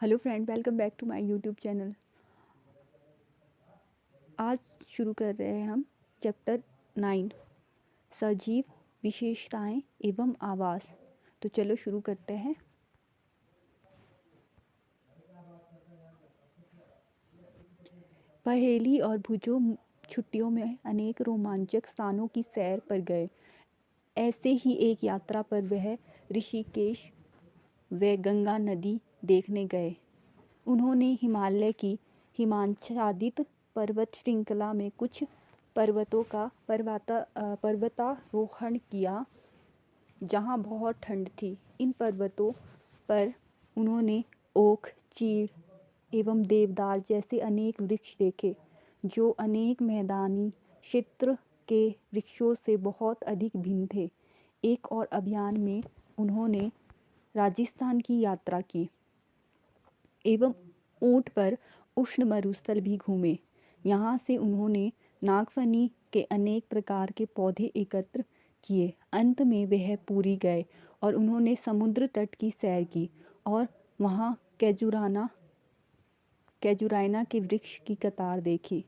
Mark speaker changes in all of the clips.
Speaker 1: Hello friend, welcome back to my YouTube channel. आज शुरू कर रहे हैं हम चैप्टर 9 सजीव विशेषताएं एवं आवास। तो चलो शुरू करते हैं। पहेली और भुजो छुट्टियों में अनेक रोमांचक स्थानों की सैर पर गए। ऐसे ही एक यात्रा पर वह ऋषिकेश व गंगा नदी देखने गए। उन्होंने हिमालय की हिमाच्छादित पर्वत श्रृंखला में कुछ पर्वतों का पर्वतारोहण किया जहाँ बहुत ठंड थी। इन पर्वतों पर उन्होंने ओक, चीड़ एवं देवदार जैसे अनेक वृक्ष देखे जो अनेक मैदानी क्षेत्र के वृक्षों से बहुत अधिक भिन्न थे। एक और अभियान में उन्होंने राजस्थान की यात्रा की एवं ऊंट पर उष्ण मरुस्थल भी घूमे। यहाँ से उन्होंने नागफनी के अनेक प्रकार के पौधे एकत्र किए। अंत में वह पुरी गए और उन्होंने समुद्र तट की सैर की और वहाँ कैजुराइना के वृक्ष की कतार देखी।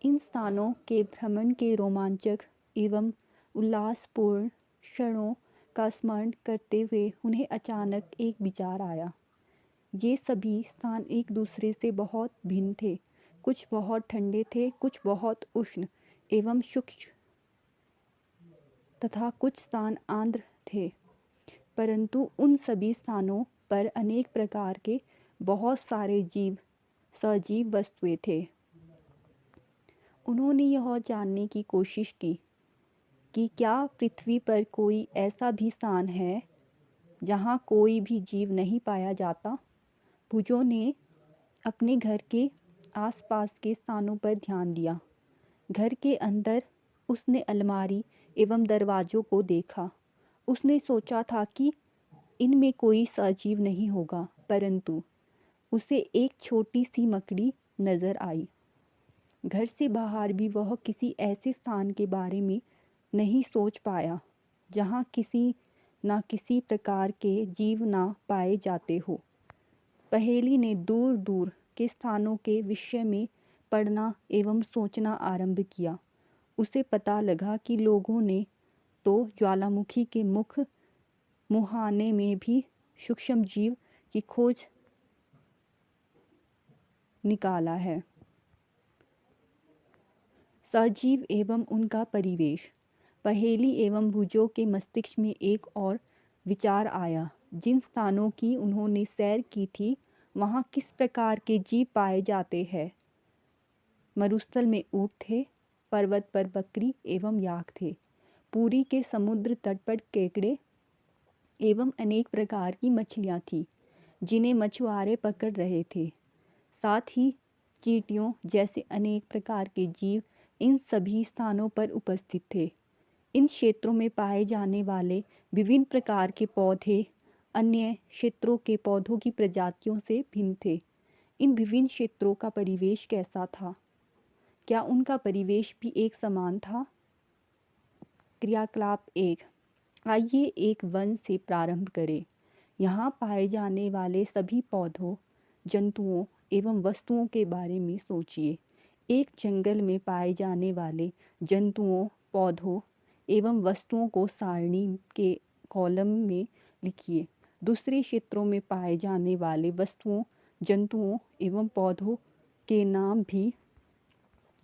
Speaker 1: इन स्थानों के भ्रमण के रोमांचक एवं उल्लासपूर्ण क्षणों का स्मरण करते हुए उन्हें अचानक एक विचार आया। ये सभी स्थान एक दूसरे से बहुत भिन्न थे। कुछ बहुत ठंडे थे, कुछ बहुत उष्ण एवं शुष्क तथा कुछ स्थान आर्द्र थे। परंतु उन सभी स्थानों पर अनेक प्रकार के बहुत सारे सजीव वस्तुएं थे। उन्होंने यह जानने की कोशिश की कि क्या पृथ्वी पर कोई ऐसा भी स्थान है जहाँ कोई भी जीव नहीं पाया जाता। भुजो ने अपने घर के आसपास के स्थानों पर ध्यान दिया। घर के अंदर उसने अलमारी एवं दरवाज़ों को देखा। उसने सोचा था कि इनमें कोई सजीव नहीं होगा, परंतु उसे एक छोटी सी मकड़ी नज़र आई। घर से बाहर भी वह किसी ऐसे स्थान के बारे में नहीं सोच पाया जहाँ किसी प्रकार के जीव ना पाए जाते हो। पहेली ने दूर दूर के स्थानों के विषय में पढ़ना एवं सोचना आरंभ किया। उसे पता लगा कि लोगों ने तो ज्वालामुखी के मुहाने में भी सूक्ष्म जीव की खोज निकाला है। सजीव एवं उनका परिवेश। पहेली एवं भुजो के मस्तिष्क में एक और विचार आया। जिन स्थानों की उन्होंने सैर की थी वहाँ किस प्रकार के जीव पाए जाते हैं। मरुस्थल में ऊँट थे, पर्वत पर बकरी एवं याक थे। पुरी के समुद्र तट पर केकड़े एवं अनेक प्रकार की मछलियाँ थीं जिन्हें मछुआरे पकड़ रहे थे। साथ ही चींटियों जैसे अनेक प्रकार के जीव इन सभी स्थानों पर उपस्थित थे। इन क्षेत्रों में पाए जाने वाले विभिन्न प्रकार के पौधे अन्य क्षेत्रों के पौधों की प्रजातियों से भिन्न थे। इन विभिन्न क्षेत्रों का परिवेश कैसा था? क्या उनका परिवेश भी एक समान था? क्रियाकलाप 1। आइए एक वन से प्रारंभ करें। यहाँ पाए जाने वाले सभी पौधों, जंतुओं एवं वस्तुओं के बारे में सोचिए। एक जंगल में पाए जाने वाले जंतुओं, पौधों एवं वस्तुओं को सारणी के कॉलम में लिखिए। दूसरे क्षेत्रों में पाए जाने वाले वस्तुओं, जंतुओं एवं पौधों के नाम भी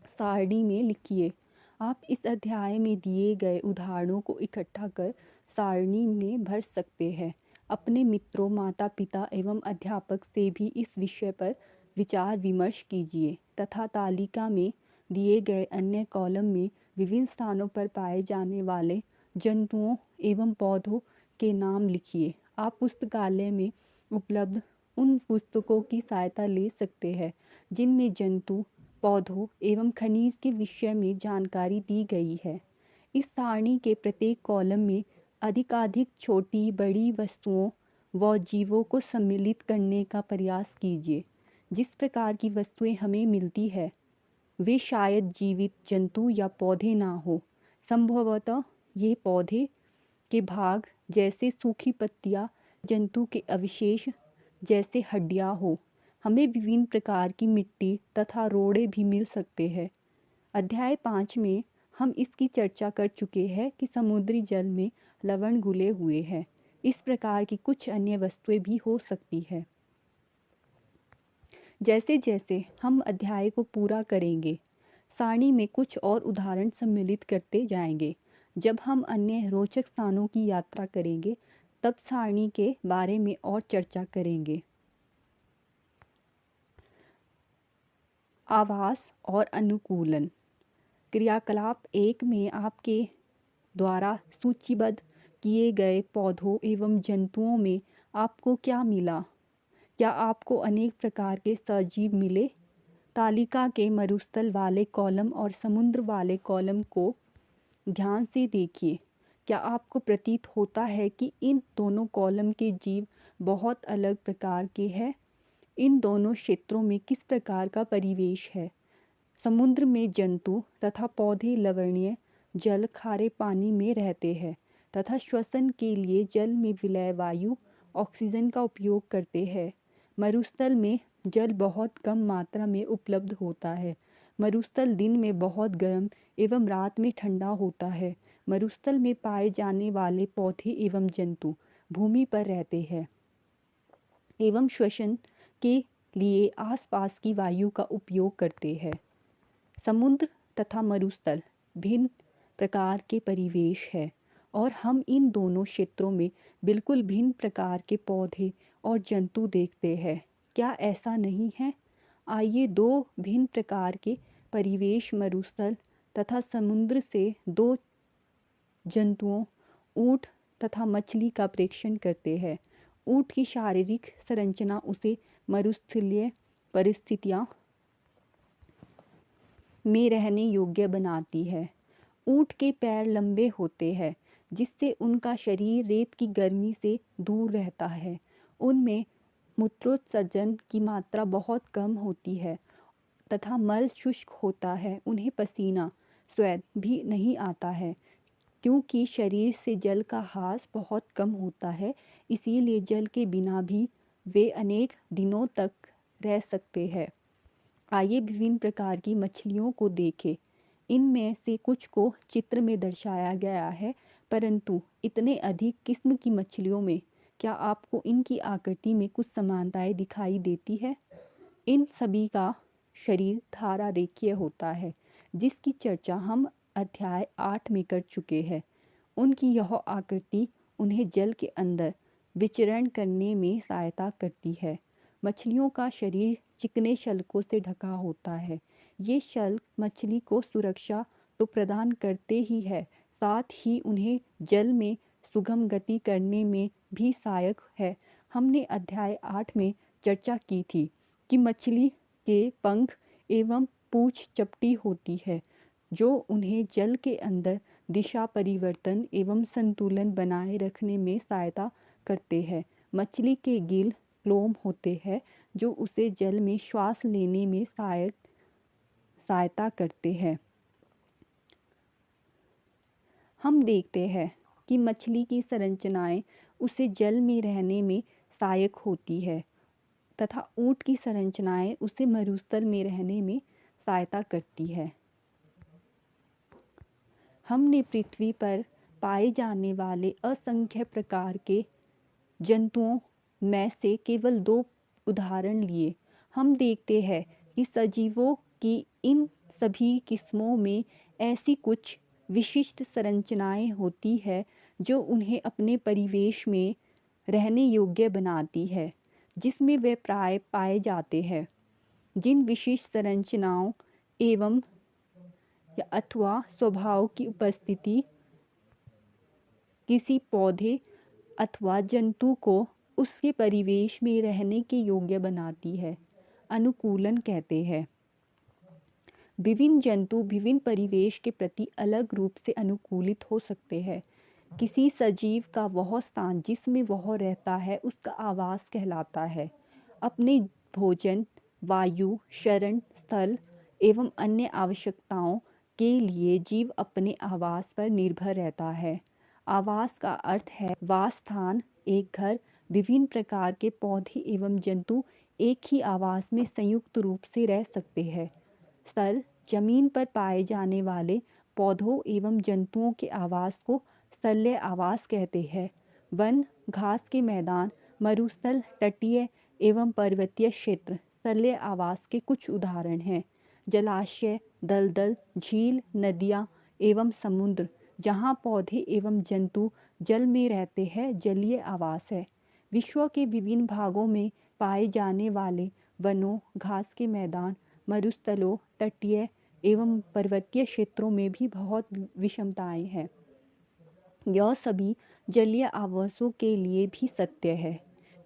Speaker 1: सारणी में लिखिए। आप इस अध्याय में दिए गए उदाहरणों को इकट्ठा कर सारणी में भर सकते हैं। अपने मित्रों, माता पिता एवं अध्यापक से भी इस विषय पर विचार विमर्श कीजिए तथा तालिका में दिए गए अन्य कॉलम में विभिन्न स्थानों पर पाए जाने वाले जंतुओं एवं पौधों के नाम लिखिए। आप पुस्तकालय में उपलब्ध उन पुस्तकों की सहायता ले सकते हैं जिनमें जंतु, पौधों एवं खनिज के विषय में जानकारी दी गई है। इस सारणी के प्रत्येक कॉलम में अधिकाधिक छोटी बड़ी वस्तुओं व जीवों को सम्मिलित करने का प्रयास कीजिए। जिस प्रकार की वस्तुएं हमें मिलती है वे शायद जीवित जंतु या पौधे ना हो। संभवतः ये पौधे के भाग जैसे सूखी पत्तियां, जंतु के अवशेष, जैसे हड्डियाँ हो। हमें विभिन्न प्रकार की मिट्टी तथा रोड़े भी मिल सकते हैं। अध्याय 5 में हम इसकी चर्चा कर चुके हैं कि समुद्री जल में लवण घुले हुए हैं। इस प्रकार की कुछ अन्य वस्तुएं भी हो सकती है। जैसे जैसे हम अध्याय को पूरा करेंगे, सारणी में कुछ और उदाहरण सम्मिलित करते जाएंगे। जब हम अन्य रोचक स्थानों की यात्रा करेंगे, तब सारणी के बारे में और चर्चा करेंगे। आवास और अनुकूलन। क्रियाकलाप 1 में आपके द्वारा सूचीबद्ध किए गए पौधों एवं जंतुओं में आपको क्या मिला? क्या आपको अनेक प्रकार के सजीव मिले? तालिका के मरुस्थल वाले कॉलम और समुद्र वाले कॉलम को ध्यान से देखिए। क्या आपको प्रतीत होता है कि इन दोनों कॉलम के जीव बहुत अलग प्रकार के हैं? इन दोनों क्षेत्रों में किस प्रकार का परिवेश है? समुद्र में जंतु तथा पौधे लवणीय जल खारे पानी में रहते हैं तथा श्वसन के लिए जल में विलय वायु ऑक्सीजन का उपयोग करते हैं। मरुस्थल में जल बहुत कम मात्रा में उपलब्ध होता है। मरुस्थल दिन में बहुत गर्म एवं रात में ठंडा होता है। मरुस्थल में पाए जाने वाले पौधे एवं जंतु भूमि पर रहते हैं एवं श्वसन के लिए आसपास की वायु का उपयोग करते हैं। समुद्र तथा मरुस्थल भिन्न प्रकार के परिवेश है और हम इन दोनों क्षेत्रों में बिल्कुल भिन्न प्रकार के पौधे और जंतु देखते हैं। क्या ऐसा नहीं है? आइए दो भिन्न प्रकार के परिवेश मरुस्थल तथा समुद्र से दो जंतुओं ऊँट तथा मछली का प्रेक्षण करते हैं। ऊँट की शारीरिक संरचना उसे मरुस्थलीय परिस्थितियाँ में रहने योग्य बनाती है। ऊँट के पैर लंबे होते हैं जिससे उनका शरीर रेत की गर्मी से दूर रहता है। उनमें मूत्रोत्सर्जन की मात्रा बहुत कम होती है तथा मल शुष्क होता है। उन्हें पसीना स्वेद भी नहीं आता है क्योंकि शरीर से जल का ह्रास बहुत कम होता है। इसीलिए जल के बिना भी वे अनेक दिनों तक रह सकते हैं। आइए विभिन्न प्रकार की मछलियों को देखें। इनमें से कुछ को चित्र में दर्शाया गया है, परंतु इतने अधिक किस्म की मछलियों में क्या आपको इनकी आकृति में कुछ समानताएं दिखाई देती है? इन सभी का शरीर धारा रेखीय होता है, जिसकी चर्चा हम अध्याय 8 में कर चुके हैं। उनकी यह आकृति उन्हें जल के अंदर विचरण करने में सहायता करती है। मछलियों का शरीर चिकने शल्कों से ढका होता है। ये शल्क मछली को सुरक्षा तो प्रदान करते ही है, साथ ही उन्हें जल में सुगम गति करने में भी सहायक है। हमने अध्याय 8 में चर्चा की थी कि मछली के पंख एवं पूंछ चपटी होती है, जो उन्हें जल के अंदर दिशा परिवर्तन एवं संतुलन बनाए रखने में सहायता करते हैं। मछली के गिल क्लोम होते हैं जो उसे जल में श्वास लेने में सहायता करते हैं। हम देखते हैं कि मछली की संरचनाएं उसे जल में रहने में सहायक होती है तथा ऊँट की संरचनाएं उसे मरुस्थल में रहने में सहायता करती है। हमने पृथ्वी पर पाए जाने वाले असंख्य प्रकार के जंतुओं में से केवल 2 उदाहरण लिए। हम देखते हैं कि सजीवों की इन सभी किस्मों में ऐसी कुछ विशिष्ट संरचनाएं होती है जो उन्हें अपने परिवेश में रहने योग्य बनाती है, जिसमें वे प्राय पाए जाते हैं। जिन विशिष्ट संरचनाओं एवं अथवा स्वभाव की उपस्थिति किसी पौधे अथवा जंतु को उसके परिवेश में रहने के योग्य बनाती है, अनुकूलन कहते हैं। विभिन्न जंतु विभिन्न परिवेश के प्रति अलग रूप से अनुकूलित हो सकते हैं। किसी सजीव का वह स्थान जिसमें वह रहता है उसका आवास कहलाता है। अपने भोजन, वायु, शरण स्थल एवं अन्य आवश्यकताओं के लिए जीव अपने आवास पर निर्भर रहता है। आवास का अर्थ है वास स्थान, एक घर, विभिन्न प्रकार के पौधे एवं जंतु एक ही आवास में संयुक्त रूप से रह सकते हैं। स्थल जमीन पर पाए जाने वाले पौधों एवं जंतुओं के आवास को स्थलीय आवास कहते हैं। वन, घास के मैदान, मरुस्थल, तटीय एवं पर्वतीय क्षेत्र स्थलीय आवास के कुछ उदाहरण हैं। जलाशय, दलदल, झील, नदियाँ एवं समुद्र जहाँ पौधे एवं जंतु जल में रहते हैं जलीय आवास है। विश्व के विभिन्न भागों में पाए जाने वाले वनों, घास के मैदान, मरुस्थलों, तटीय एवं पर्वतीय क्षेत्रों में भी बहुत विषमताएं हैं। यह सभी जलीय आवासों के लिए भी सत्य है।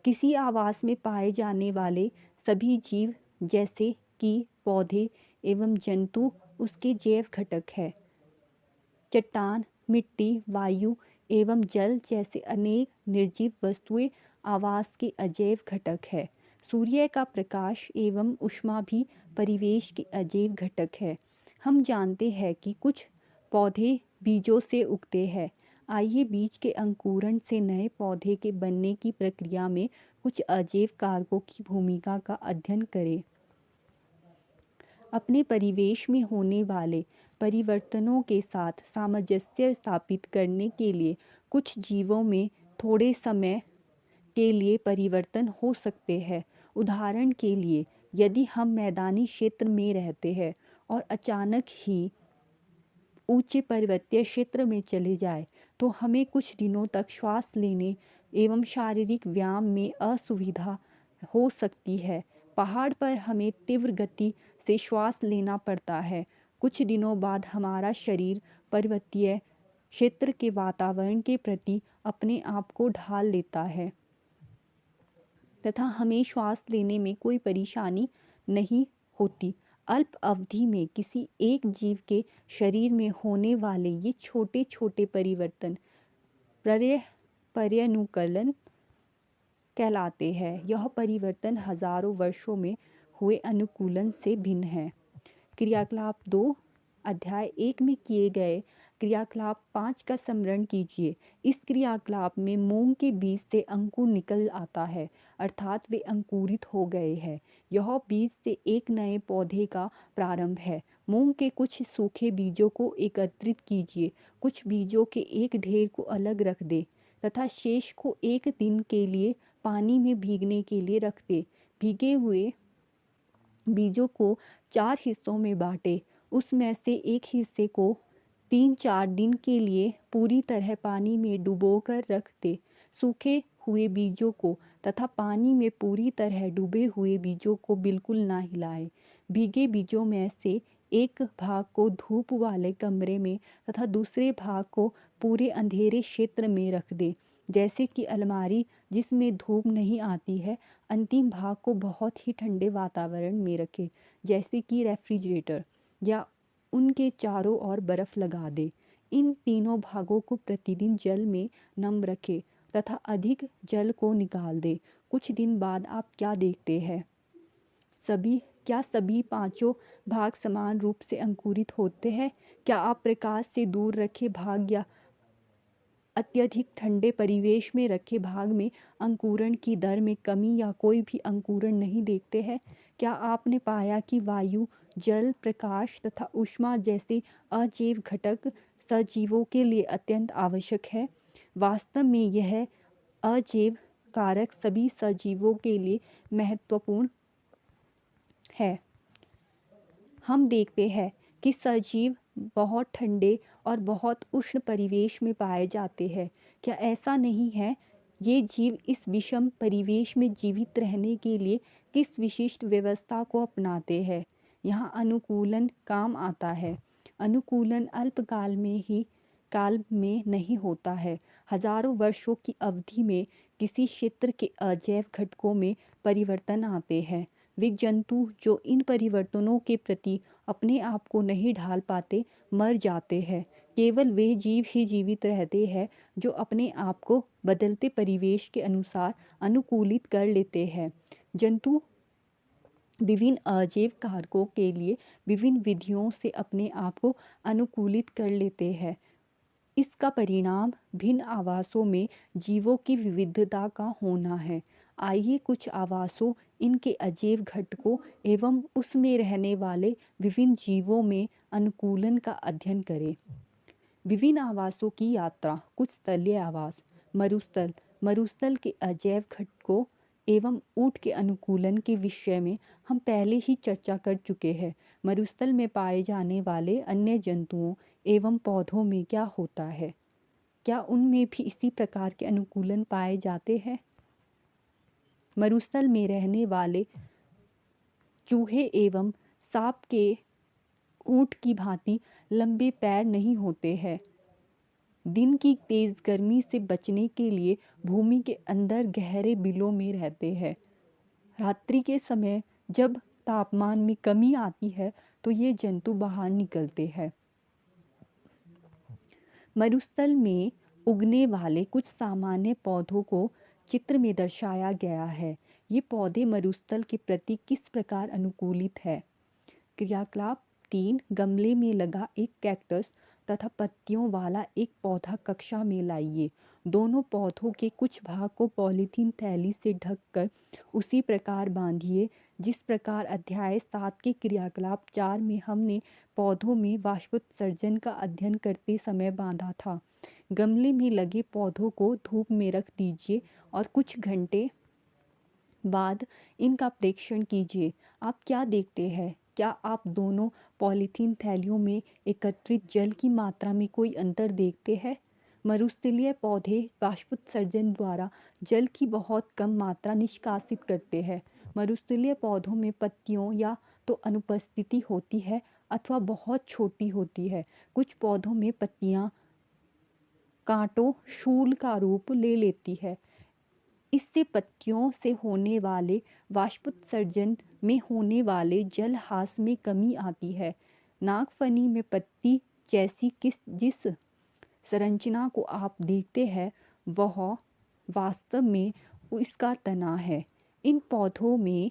Speaker 1: किसी आवास में पाए जाने वाले सभी जीव जैसे कि पौधे एवं जंतु उसके जैव घटक है। चट्टान, मिट्टी, वायु एवं जल जैसे अनेक निर्जीव वस्तुएं आवास के अजैव घटक है। सूर्य का प्रकाश एवं ऊष्मा भी परिवेश के अजैव घटक है। हम जानते हैं कि कुछ पौधे बीजों से उगते हैं। आइए बीज के अंकुरण से नए पौधे के बनने की प्रक्रिया में कुछ अजैव कारकों की भूमिका का अध्ययन करें। अपने परिवेश में होने वाले परिवर्तनों के साथ सामंजस्य स्थापित करने के लिए कुछ जीवों में थोड़े समय के लिए परिवर्तन हो सकते हैं। उदाहरण के लिए, यदि हम मैदानी क्षेत्र में रहते हैं और अचानक ही ऊंचे पर्वतीय क्षेत्र में चले जाए तो हमें कुछ दिनों तक श्वास लेने एवं शारीरिक व्यायाम में असुविधा हो सकती है। पहाड़ पर हमें तीव्र गति से श्वास लेना पड़ता है। कुछ दिनों बाद हमारा शरीर पर्वतीय क्षेत्र के वातावरण के प्रति अपने आप को ढाल लेता है तथा हमें श्वास लेने में कोई परेशानी नहीं होती। अल्प अवधि में किसी एक जीव के शरीर में होने वाले ये छोटे छोटे परिवर्तन पर्यानुकूलन कहलाते हैं। यह परिवर्तन हजारों वर्षों में हुए अनुकूलन से भिन्न है। क्रियाकलाप 2 अध्याय 1 में किए गए क्रियाकलाप 5 का स्मरण कीजिए। इस क्रियाकलाप में मूंग के बीज से अंकुर निकल आता है, अर्थात वे अंकुरित हो गए हैं। यह बीज से एक नए पौधे का प्रारंभ है। मूंग के कुछ सूखे बीजों को एकत्रित कीजिए, कुछ बीजों के एक ढेर को अलग रख दे तथा शेष को एक दिन के लिए पानी में भीगने के लिए रख दे। भीगे हुए बीजों को 4 हिस्सों में बांटे। उसमें से एक हिस्से को 3-4 दिन के लिए पूरी तरह पानी में डुबोकर रख दे। सूखे हुए बीजों को तथा पानी में पूरी तरह डूबे हुए बीजों को बिल्कुल ना हिलाएं। भीगे बीजों में से एक भाग को धूप वाले कमरे में तथा दूसरे भाग को पूरे अंधेरे क्षेत्र में रख दे, जैसे कि अलमारी जिसमें धूप नहीं आती है। अंतिम भाग को बहुत ही ठंडे वातावरण में रखें, जैसे कि रेफ्रिजरेटर, या उनके चारों ओर बर्फ लगा दे। इन तीनों भागों को प्रतिदिन जल में नम रखें तथा अधिक जल को निकाल दे। कुछ दिन बाद आप क्या देखते हैं? सभी पांचों भाग समान रूप से अंकुरित होते हैं? क्या आप प्रकाश से दूर रखे भाग या अत्यधिक ठंडे परिवेश में रखे भाग में अंकुरण की दर में कमी या कोई भी अंकुरण नहीं देखते हैं? क्या आपने पाया कि वायु, जल, प्रकाश तथा ऊष्मा जैसे अजैव घटक सजीवों के लिए अत्यंत आवश्यक है? वास्तव में यह अजैव कारक सभी सजीवों के लिए महत्वपूर्ण है। हम देखते हैं कि सजीव बहुत ठंडे और बहुत उष्ण परिवेश में पाए जाते हैं। क्या ऐसा नहीं है? ये जीव इस विषम परिवेश में जीवित रहने के लिए किस विशिष्ट व्यवस्था को अपनाते हैं? यहाँ अनुकूलन काम आता है। अनुकूलन अल्पकाल में नहीं होता है। हजारों वर्षों की अवधि में किसी क्षेत्र के अजैव घटकों में परिवर्तन आते हैं। वे जंतु जो इन परिवर्तनों के प्रति अपने आप को नहीं ढाल पाते मर जाते हैं। केवल वे जीव ही जीवित रहते हैं जो अपने आप को बदलते परिवेश के अनुसार अनुकूलित कर लेते हैं। जंतु विभिन्न अजैव कारकों के लिए विभिन्न विधियों से अपने आप को अनुकूलित कर लेते हैं। इसका परिणाम भिन्न आवासों में जीवों की विविधता का होना है। आइए कुछ आवासों, इनके अजैव घटकों एवं उसमें रहने वाले विभिन्न जीवों में अनुकूलन का अध्ययन करें। विभिन्न आवासों की यात्रा। कुछ स्थलीय आवास। मरुस्थल। मरुस्थल के अजैव घटकों एवं ऊंट के अनुकूलन के विषय में हम पहले ही चर्चा कर चुके हैं। मरुस्थल में पाए जाने वाले अन्य जंतुओं एवं पौधों में क्या होता है? क्या उनमें भी इसी प्रकार के अनुकूलन पाए जाते हैं? मरुस्थल में रहने वाले चूहे एवं सांप के ऊंट की भांति लंबे पैर नहीं होते हैं। दिन की तेज गर्मी से बचने के लिए भूमि के अंदर गहरे बिलों में रहते हैं। रात्रि के समय जब तापमान में कमी आती है तो ये जंतु बाहर निकलते हैं। मरुस्थल में उगने वाले कुछ सामान्य पौधों को चित्र में दर्शाया गया है। ये पौधे मरुस्थल के प्रति किस प्रकार अनुकूलित है? क्रियाकलाप 3। गमले में लगा एक कैक्टस तथा पत्तियों वाला एक पौधा कक्षा में लाइए। दोनों पौधों के कुछ भाग को पॉलीथीन थैली से ढककर उसी प्रकार बांधिए जिस प्रकार अध्याय 7 के क्रियाकलाप 4 में हमने पौधों में वाष्पोत्सर्जन का अध्ययन करते समय बांधा था। गमले में लगे पौधों को धूप में रख दीजिए और कुछ घंटे बाद इनका प्रेक्षण कीजिए। आप क्या देखते हैं? क्या आप दोनों पॉलीथीन थैलियों में एकत्रित जल की मात्रा में कोई अंतर देखते हैं? मरुस्थलीय पौधे वाष्पोत्सर्जन द्वारा जल की बहुत कम मात्रा निष्कासित करते हैं। मरुस्थलीय पौधों में पत्तियों या तो अनुपस्थिति होती है अथवा बहुत छोटी होती है। कुछ पौधों में पत्तियां कांटों शूल का रूप ले लेती है। इससे पत्तियों से होने वाले वाष्पोत्सर्जन में होने वाले जलहास में कमी आती है। नागफनी में पत्ती जैसी जिस संरचना को आप देखते हैं वह वास्तव में इसका तना है। इन पौधों में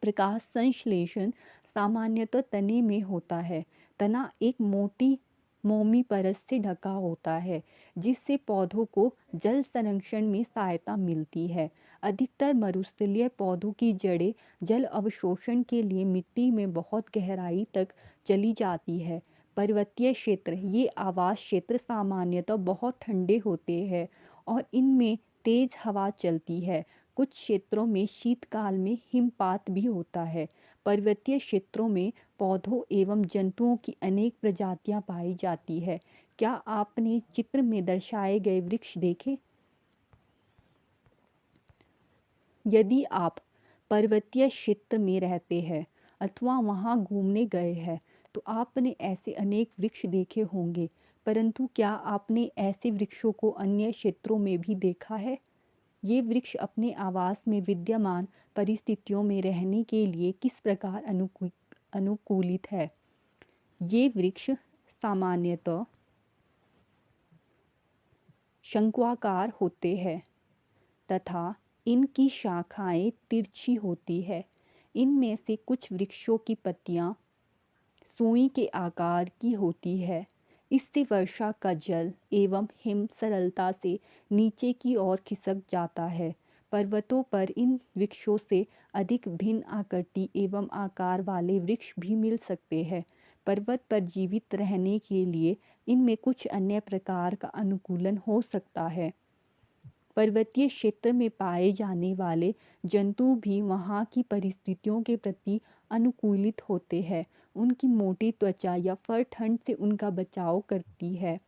Speaker 1: प्रकाश संश्लेषण सामान्यतः तने में होता है। तना एक मोटी मोमी परत से ढका होता है जिससे पौधों को जल संरक्षण में सहायता मिलती है। अधिकतर मरुस्थलीय पौधों की जड़ें जल अवशोषण के लिए मिट्टी में बहुत गहराई तक चली जाती है। पर्वतीय क्षेत्र। ये आवास क्षेत्र सामान्यतः बहुत ठंडे होते हैं और इनमें तेज हवा चलती है। कुछ क्षेत्रों में शीतकाल में हिमपात भी होता है। पर्वतीय क्षेत्रों में पौधों एवं जंतुओं की अनेक प्रजातियां पाई जाती है। क्या आपने चित्र में दर्शाए गए वृक्ष देखे? यदि आप पर्वतीय क्षेत्र में रहते हैं अथवा वहां घूमने गए हैं तो आपने ऐसे अनेक वृक्ष देखे होंगे, परंतु क्या आपने ऐसे वृक्षों को अन्य क्षेत्रों में भी देखा है? ये वृक्ष अपने आवास में विद्यमान परिस्थितियों में रहने के लिए किस प्रकार अनुकूलित है? ये वृक्ष सामान्यतः शंक्वाकार होते हैं तथा इनकी शाखाएं तिरछी होती है। इनमें से कुछ वृक्षों की पत्तियां सुई के आकार की होती है। इससे वर्षा का जल एवं हिम सरलता से नीचे की ओर खिसक जाता है। पर्वतों पर इन वृक्षों से अधिक भिन्न आकृति एवं आकार वाले वृक्ष भी मिल सकते हैं। पर्वत पर जीवित रहने के लिए इनमें कुछ अन्य प्रकार का अनुकूलन हो सकता है। पर्वतीय क्षेत्र में पाए जाने वाले जंतु भी वहाँ की परिस्थितियों के प्रति अनुकूलित होते हैं। उनकी मोटी त्वचा या फर ठंड से उनका बचाव करती है।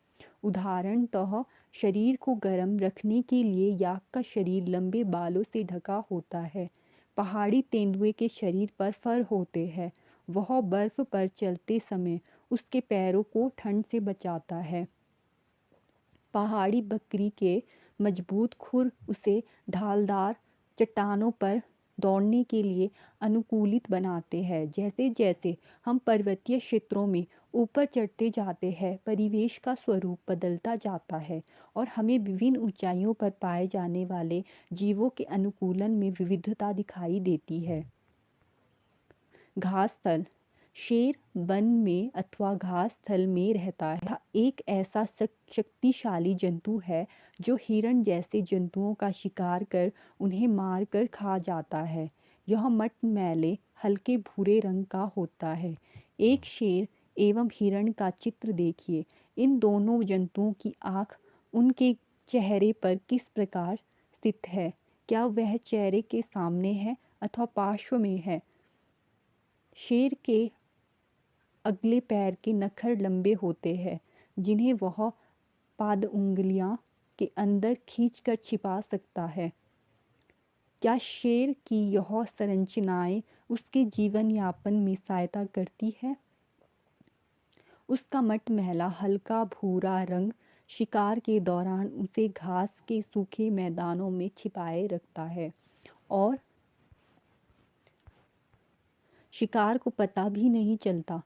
Speaker 1: उदाहरणतः शरीर को गर्म रखने के लिए याक का शरीर लंबे बालों से ढका होता है। पहाड़ी तेंदुए के शरीर पर फर होते हैं। वह बर्फ पर चलते समय उसके पैरों को ठंड से बचाता है। पहाड़ी बकरी के मजबूत खुर उसे ढालदार चट्टानों पर दौड़ने के लिए अनुकूलित बनाते हैं। जैसे जैसे हम पर्वतीय क्षेत्रों में ऊपर चढ़ते जाते हैं परिवेश का स्वरूप बदलता जाता है और हमें विभिन्न ऊंचाइयों पर पाए जाने वाले जीवों के अनुकूलन में विविधता दिखाई देती है। घास स्थल। शेर वन में अथवा घास स्थल में रहता है। यह एक ऐसा शक्तिशाली जंतु है जो हिरण जैसे जंतुओं का शिकार कर उन्हें मार कर खा जाता है। यह मटमैले हल्के भूरे रंग का होता है। एक शेर एवं हिरण का चित्र देखिए। इन दोनों जंतुओं की आँख उनके चेहरे पर किस प्रकार स्थित है? क्या वह चेहरे के सामने है अथवा पार्श्व में है? शेर के अगले पैर के नखर लंबे होते हैं जिन्हें वह पाद उंगलियां के अंदर खींचकर छिपा सकता है। क्या शेर की यह संरचनाएं उसके जीवन यापन में सहायता करती है? उसका मटमैला हल्का भूरा रंग शिकार के दौरान उसे घास के सूखे मैदानों में छिपाए रखता है और शिकार को पता भी नहीं चलता।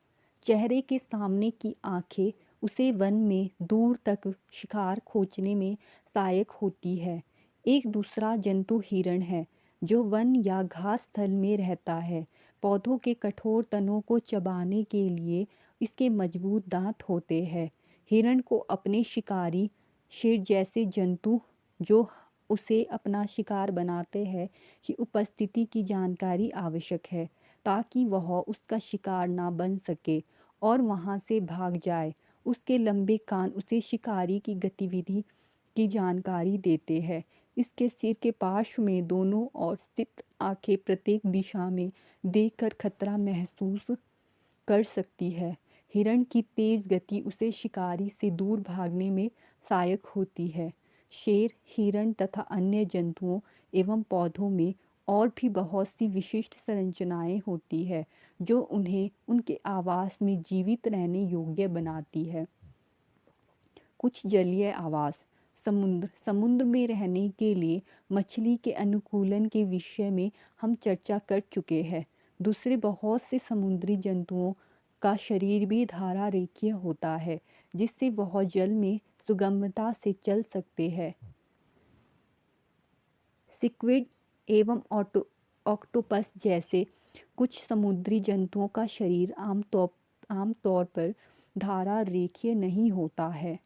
Speaker 1: चेहरे के सामने की आंखें उसे वन में दूर तक शिकार खोजने में सहायक होती है। एक दूसरा जंतु हिरण है जो वन या घास स्थल में रहता है। पौधों के कठोर तनों को चबाने के लिए इसके मजबूत दांत होते हैं। हिरण को अपने शिकारी शेर जैसे जंतु जो उसे अपना शिकार बनाते हैं की उपस्थिति की जानकारी आवश्यक है ताकि वह उसका शिकार ना बन सके और वहाँ से भाग जाए। उसके लंबे कान उसे शिकारी की गतिविधि की जानकारी देते हैं। इसके सिर के पार्श्व में दोनों ओर स्थित आंखें प्रत्येक दिशा में देखकर खतरा महसूस कर सकती है। हिरण की तेज गति उसे शिकारी से दूर भागने में सहायक होती है। शेर, हिरण तथा अन्य जंतुओं एवं पौधों में और भी बहुत सी विशिष्ट संरचनाएं होती है जो उन्हें उनके आवास में जीवित रहने योग्य बनाती है। कुछ जलीय आवास। समुद्र में रहने के लिए मछली के अनुकूलन के विषय में हम चर्चा कर चुके हैं। दूसरे बहुत से समुद्री जंतुओं का शरीर भी धारा रेखीय होता है जिससे वह जल में सुगमता से चल सकते हैं। सिक्विड एवं ऑक्टोपस जैसे कुछ समुद्री जंतुओं का शरीर आमतौर पर धारा रेखीय नहीं होता है।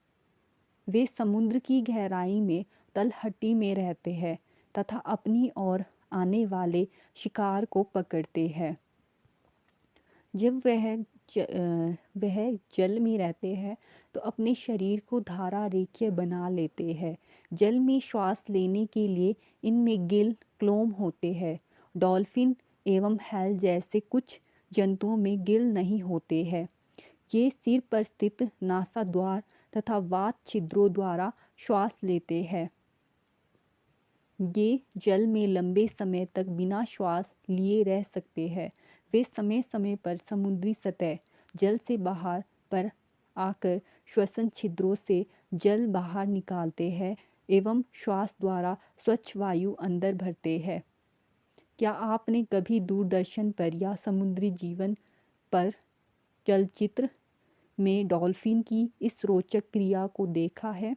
Speaker 1: वे समुद्र की गहराई में तलहटी में रहते हैं तथा अपनी ओर आने वाले शिकार को पकड़ते हैं। जब वह जल में रहते हैं तो अपने शरीर को धारा रेखीय बना लेते हैं। जल में श्वास लेने के लिए इनमें गिल क्लोम होते हैं। डॉल्फिन एवं व्हेल जैसे कुछ जंतुओं में गिल नहीं होते हैं। ये सिर पर स्थित नासा द्वार तथा वात छिद्रों द्वारा श्वास लेते हैं। ये जल में लंबे समय तक बिना श्वास लिए रह सकते हैं। वे समय समय पर समुद्री सतह जल से बाहर पर आकर श्वसन छिद्रों से जल बाहर निकालते हैं एवं श्वास द्वारा स्वच्छ वायु अंदर भरते हैं। क्या आपने कभी दूरदर्शन पर या समुद्री जीवन पर चलचित्र में डॉल्फिन की इस रोचक क्रिया को देखा है?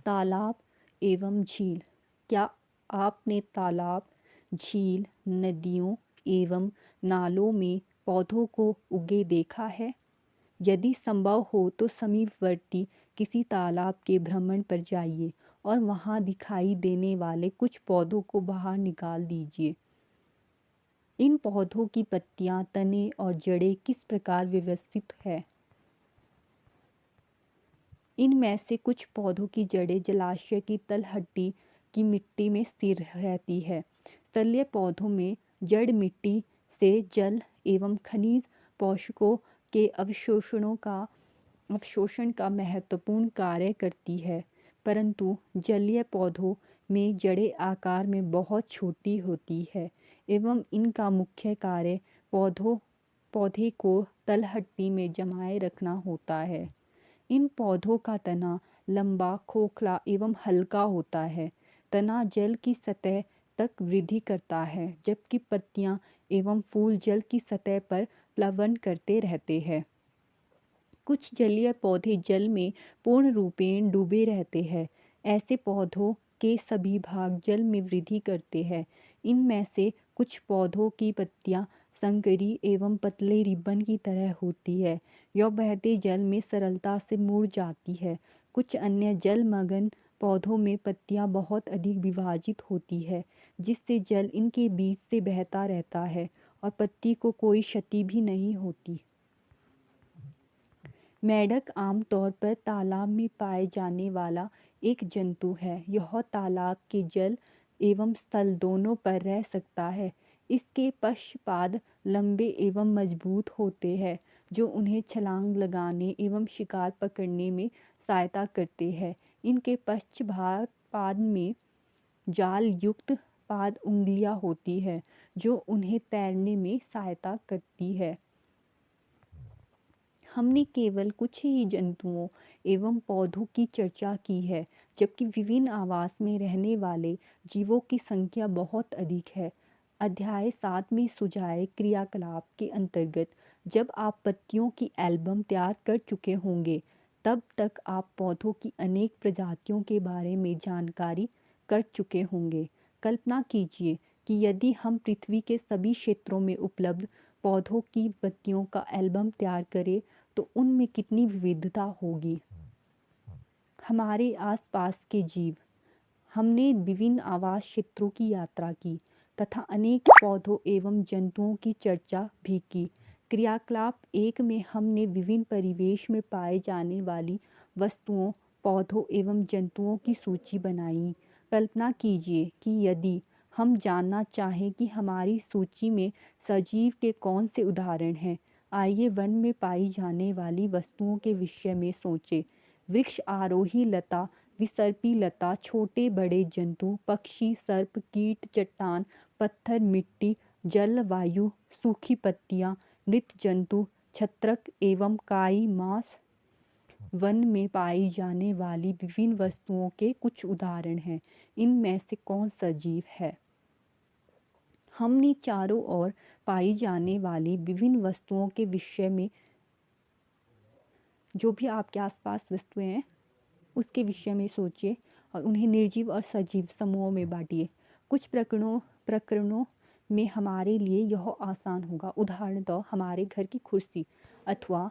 Speaker 1: तालाब एवं झील। क्या आपने तालाब, झील, नदियों एवं नालों में पौधों को उगे देखा है? यदि संभव हो तो समीपवर्ती किसी तालाब के भ्रमण पर जाइए और वहां दिखाई देने वाले कुछ पौधों को बाहर निकाल दीजिए। इन पौधों की पत्तियां, तने और जड़ें किस प्रकार व्यवस्थित है? इनमें से कुछ पौधों की जड़ें जलाशय की तलहटी की मिट्टी में स्थिर रहती है। स्थलीय पौधों में जड़ मिट्टी से जल एवं खनिज पोषकों के अवशोषण का महत्वपूर्ण कार्य करती है, परंतु जलीय पौधों में जड़ें आकार में बहुत छोटी होती है एवं इनका मुख्य कार्य पौधे को तलहटी में जमाए रखना होता है। इन पौधों का तना लंबा, खोखला एवं हल्का होता है। तना जल की सतह तक वृद्धि करता है जबकि पत्तियां एवं फूल जल की सतह पर प्लवन करते रहते हैं। कुछ जलीय पौधे जल में पूर्ण रूपेण डूबे रहते हैं। ऐसे पौधों के सभी भाग जल में वृद्धि करते हैं। इनमें से कुछ पौधों की पत्तियां संकरी एवं पतले रिबन की तरह होती है। यह बहते जल में सरलता से मुड़ जाती है। कुछ अन्य जलमग्न पौधों में पत्तियां बहुत अधिक विभाजित होती है, जिससे जल इनके बीच से बहता रहता है और पत्ती को कोई क्षति भी नहीं होती। मेंढक आमतौर पर तालाब में पाए जाने वाला एक जंतु है। यह तालाब के जल एवं स्थल दोनों पर रह सकता है। इसके पश्चपाद लंबे एवं मजबूत होते हैं, जो उन्हें छलांग लगाने एवं शिकार पकड़ने में सहायता करते हैं। इनके पश्चभाग पाद में जाल युक्त पाद उंगलियां होती है, जो उन्हें तैरने में सहायता करती है। हमने केवल कुछ ही जंतुओं एवं पौधों की चर्चा की है, जबकि विभिन्न आवास में रहने वाले जीवों की संख्या बहुत अधिक है। अध्याय 7 में सुझाए क्रियाकलाप के अंतर्गत जब आप पत्तियों की एल्बम तैयार कर चुके होंगे, तब तक आप पौधों की अनेक प्रजातियों के बारे में जानकारी कर चुके होंगे। कल्पना कीजिए कि यदि हम पृथ्वी के सभी क्षेत्रों में उपलब्ध पौधों की पत्तियों का एल्बम तैयार करें, तो उनमें कितनी विविधता होगी। हमारे आसपास के जीव। हमने विभिन्न आवास क्षेत्रों की यात्रा की तथा अनेक पौधों एवं जंतुओं की चर्चा भी की। क्रियाकलाप 1 में हमने विभिन्न परिवेश में पाए जाने वाली वस्तुओं, पौधों एवं जंतुओं की सूची बनाई। कल्पना कीजिए कि यदि हम जानना चाहें कि हमारी सूची में सजीव के कौन से उदाहरण हैं। आइए वन में पाई जाने वाली वस्तुओं के विषय में सोचें। वृक्ष आरोही लता, विसर्पी लता, छोटे बड़े जंतु, पक्षी, सर्प, कीट, चट्टान, पत्थर, मिट्टी, जल, वायु, सूखी पत्तियां, मृत जंतु, छत्रक एवं काई, मांस। वन में पाई जाने वाली विभिन्न वस्तुओं के कुछ उदाहरण हैं। इनमें से कौन सजीव है? हमने चारों ओर पाई जाने वाली विभिन्न वस्तुओं के विषय में, जो भी आपके आसपास वस्तुएं हैं उसके विषय में सोचिए और उन्हें निर्जीव और सजीव समूहों में बांटिए। कुछ प्रकरणों में हमारे लिए यह आसान होगा। उदाहरणतः हमारे घर की कुर्सी अथवा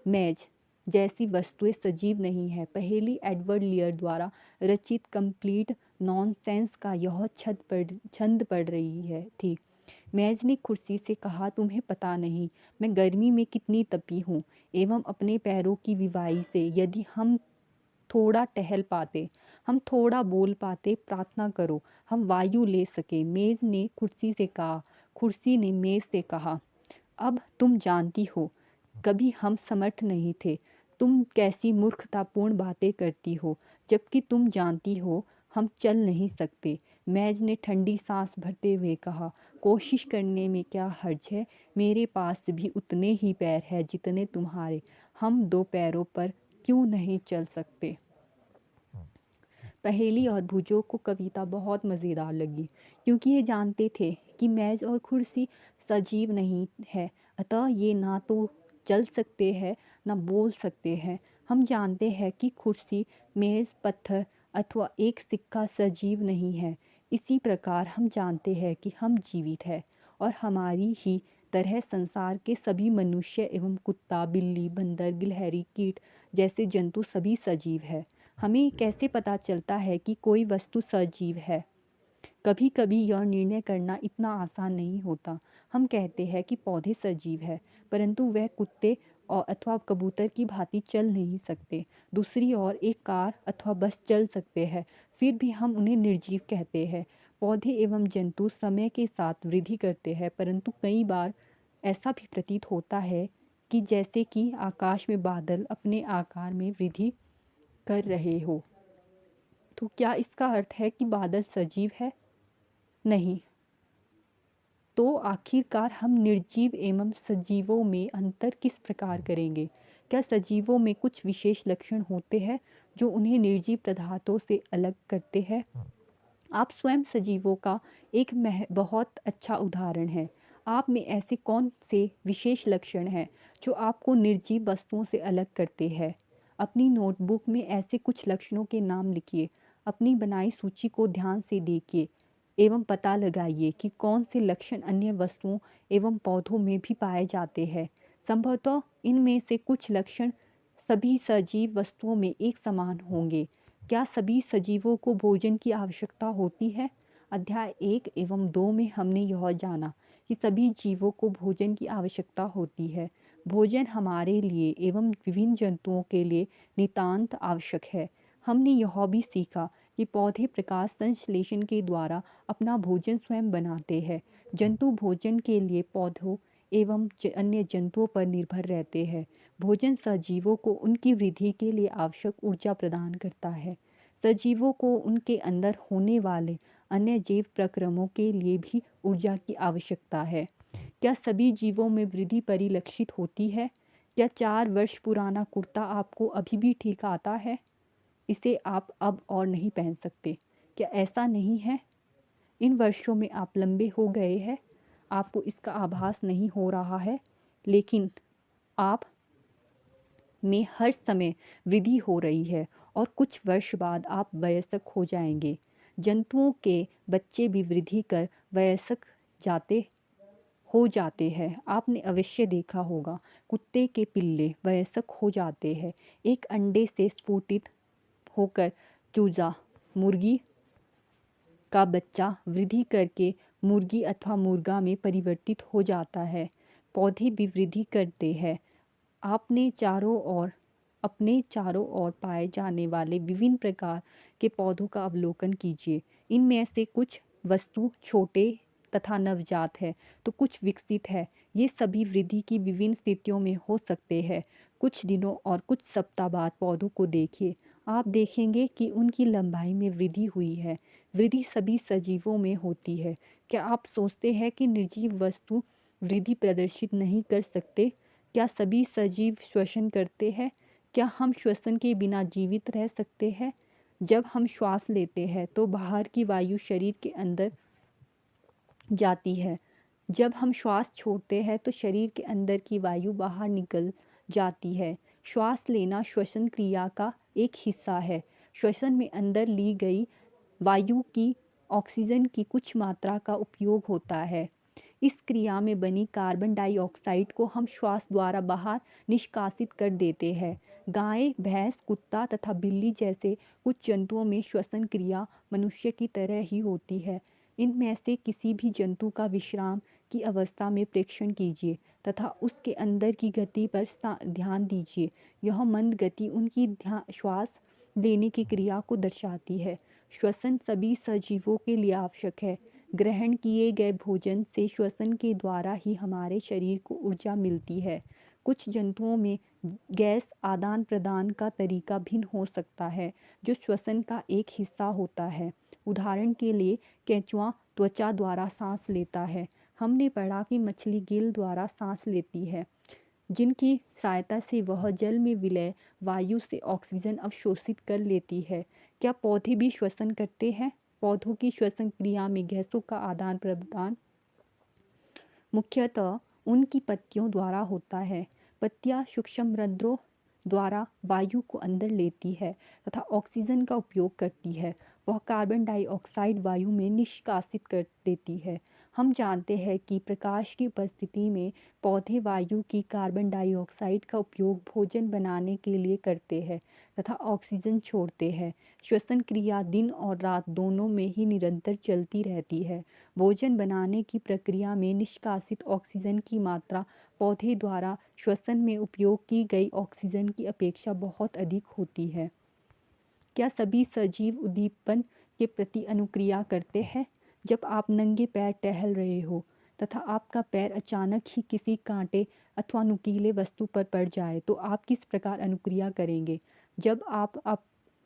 Speaker 1: मेज जैसी वस्तुएं सजीव नहीं है। पहेली एडवर्ड लियर द्वारा रचित कंप्लीट नॉनसेंस का यह छंद पढ़ रही थी। मेज ने कुर्सी से कहा, तुम्हें पता नहीं मैं गर्मी में कितनी तपी हूँ, एवं अपने पैरों की विवाई से यदि हम थोड़ा टहल पाते, हम थोड़ा बोल पाते, प्रार्थना करो, हम वायु ले सके। मेज ने कुर्सी से कहा। कुर्सी ने मेज से कहा, अब तुम जानती हो कभी हम समर्थ नहीं थे। तुम कैसी मूर्खतापूर्ण बातें करती हो, जबकि तुम जानती हो हम चल नहीं सकते। मेज ने ठंडी सांस भरते हुए कहा, कोशिश करने में क्या हर्ज है। मेरे पास भी उतने ही पैर हैं जितने तुम्हारे। हम 2 पैरों पर क्यों नहीं चल सकते। पहेली और भुजों को कविता बहुत मज़ेदार लगी, क्योंकि ये जानते थे कि मेज और कुर्सी सजीव नहीं है, अतः ये ना तो चल सकते हैं ना बोल सकते हैं। हम जानते हैं कि कुर्सी, मेज, पत्थर अथवा एक सिक्का सजीव नहीं है। इसी प्रकार हम जानते हैं कि हम जीवित हैं और हमारी ही तरह संसार के सभी मनुष्य एवं कुत्ता, बिल्ली, बंदर, गिलहरी, कीट जैसे जंतु सभी सजीव है। हमें कैसे पता चलता है कि कोई वस्तु सजीव है? कभी कभी यह निर्णय करना इतना आसान नहीं होता। हम कहते हैं कि पौधे सजीव है, परंतु वह कुत्ते और अथवा कबूतर की भांति चल नहीं सकते। दूसरी ओर एक कार अथवा बस चल सकते हैं, फिर भी हम उन्हें निर्जीव कहते हैं। पौधे एवं जंतु समय के साथ वृद्धि करते हैं, परंतु कई बार ऐसा भी प्रतीत होता है कि जैसे कि आकाश में बादल अपने आकार में वृद्धि कर रहे हो। तो क्या इसका अर्थ है कि बादल सजीव है? नहीं। तो आखिरकार हम निर्जीव एवं सजीवों में अंतर किस प्रकार करेंगे? क्या सजीवों में कुछ विशेष लक्षण होते हैं जो उन्हें निर्जीव पदार्थों से अलग करते हैं? आप स्वयं सजीवों का एक बहुत अच्छा उदाहरण है। आप में ऐसे कौन से विशेष लक्षण हैं जो आपको निर्जीव वस्तुओं से अलग करते हैं? अपनी नोटबुक में ऐसे कुछ लक्षणों के नाम लिखिए। अपनी बनाई सूची को ध्यान से देखिए। एवं पता लगाइए कि कौन से लक्षण अन्य वस्तुओं एवं पौधों में भी पाए जाते हैं। संभवतः इनमें से कुछ लक्षण सभी सजीव वस्तुओं में एक समान होंगे। क्या सभी सजीवों को भोजन की आवश्यकता होती है? अध्याय 1 एवं 2 में हमने यह जाना कि सभी जीवों को भोजन की आवश्यकता होती है। भोजन हमारे लिए एवं विभिन्न जंतुओं के लिए नितांत आवश्यक है। हमने यह भी सीखा कि पौधे प्रकाश संश्लेषण के द्वारा अपना भोजन स्वयं बनाते हैं। जंतु भोजन के लिए पौधों एवं अन्य जंतुओं पर निर्भर रहते हैं। भोजन सजीवों को उनकी वृद्धि के लिए आवश्यक ऊर्जा प्रदान करता है। सजीवों को उनके अंदर होने वाले अन्य जैव प्रक्रमों के लिए भी ऊर्जा की आवश्यकता है। क्या सभी जीवों में वृद्धि परिलक्षित होती है? क्या 4 वर्ष पुराना कुर्ता आपको अभी भी ठीक आता है? इसे आप अब और नहीं पहन सकते। क्या ऐसा नहीं है? इन वर्षों में आप लंबे हो गए हैं, आपको इसका आभास नहीं हो रहा है, लेकिन आप में हर समय वृद्धि हो रही है और कुछ वर्ष बाद आप वयस्क हो जाएंगे। जंतुओं के बच्चे भी वृद्धि कर वयस्क हो जाते हैं। आपने अवश्य देखा होगा, कुत्ते के पिल्ले वयस्क हो जाते हैं। एक अंडे से स्फुटित होकर चूजा मुर्गी का बच्चा वृद्धि करके मुर्गी अथवा मुर्गा में परिवर्तित हो जाता है। पौधे भी वृद्धि करते हैं। अपने चारों ओर पाए जाने वाले विभिन्न प्रकार के पौधों का अवलोकन कीजिए। इनमें से कुछ वस्तु छोटे तथा नवजात है तो कुछ विकसित है। ये सभी वृद्धि की विभिन्न स्थितियों में हो सकते हैं। कुछ दिनों और कुछ सप्ताह बाद पौधों को देखिए, आप देखेंगे कि उनकी लंबाई में वृद्धि हुई है। वृद्धि सभी सजीवों में होती है। क्या आप सोचते हैं कि निर्जीव वस्तु वृद्धि प्रदर्शित नहीं कर सकते? क्या सभी सजीव श्वसन करते हैं? क्या हम श्वसन के बिना जीवित रह सकते हैं? जब हम श्वास लेते हैं तो बाहर की वायु शरीर के अंदर जाती है। जब हम श्वास छोड़ते हैं तो शरीर के अंदर की वायु बाहर निकल जाती है। श्वास लेना श्वसन क्रिया का एक हिस्सा है। श्वसन में अंदर ली गई वायु की ऑक्सीजन की कुछ मात्रा का उपयोग होता है। इस क्रिया में बनी कार्बन डाइऑक्साइड को हम श्वास द्वारा बाहर निष्कासित कर देते हैं। गाय, भैंस, कुत्ता तथा बिल्ली जैसे कुछ जंतुओं में श्वसन क्रिया मनुष्य की तरह ही होती है। इनमें से किसी भी जंतु का विश्राम की अवस्था में प्रेक्षण कीजिए तथा उसके अंदर की गति पर ध्यान दीजिए। यह मंद गति उनकी श्वास लेने की क्रिया को दर्शाती है। श्वसन सभी सजीवों के लिए आवश्यक है। ग्रहण किए गए भोजन से श्वसन के द्वारा ही हमारे शरीर को ऊर्जा मिलती है। कुछ जंतुओं में गैस आदान प्रदान का तरीका भिन्न हो सकता है, जो श्वसन का एक हिस्सा होता है। उदाहरण के लिए केंचुआ त्वचा द्वारा सांस लेता है। हमने पढ़ा कि मछली गिल द्वारा सांस लेती है, जिनकी सहायता से वह जल में विलय वायु से ऑक्सीजन अवशोषित कर लेती है। क्या पौधे भी श्वसन करते हैं? पौधों की श्वसन क्रिया में गैसों का आदान प्रदान मुख्यतः उनकी पत्तियों द्वारा होता है। पत्तियां सूक्ष्म रंध्रों द्वारा वायु को अंदर लेती है तथा ऑक्सीजन का उपयोग करती है। वह कार्बन डाइऑक्साइड वायु में निष्कासित कर देती है। हम जानते हैं कि प्रकाश की उपस्थिति में पौधे वायु की कार्बन डाइऑक्साइड का उपयोग भोजन बनाने के लिए करते हैं तथा ऑक्सीजन छोड़ते हैं। श्वसन क्रिया दिन और रात दोनों में ही निरंतर चलती रहती है। भोजन बनाने की प्रक्रिया में निष्कासित ऑक्सीजन की मात्रा पौधे द्वारा श्वसन में उपयोग की गई ऑक्सीजन की अपेक्षा बहुत अधिक होती है। क्या सभी सजीव उद्दीपन के प्रति अनुक्रिया करते हैं? जब आप नंगे पैर टहल रहे हो तथा आपका पैर अचानक ही किसी कांटे अथवा नुकीले वस्तु पर पड़ जाए तो आप किस प्रकार अनुक्रिया करेंगे? जब आप